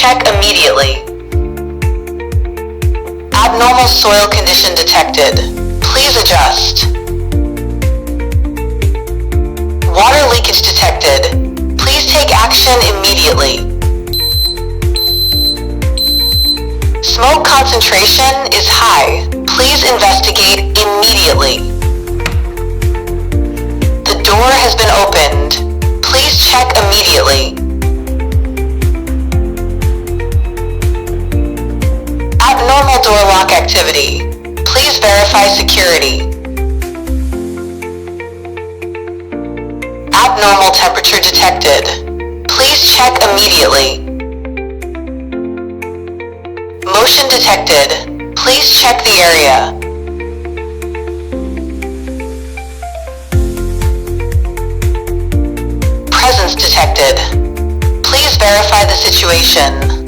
check immediately. Abnormal soil condition detected. Please adjust. Water leakage detected. Please take action immediately. Smoke concentration is high. Please investigate immediately. The door has been opened. Please check immediately. Abnormal door lock activity. Please verify security. Abnormal temperature detected. Please check immediately. Motion detected. Please check the area. Presence detected. Please verify the situation.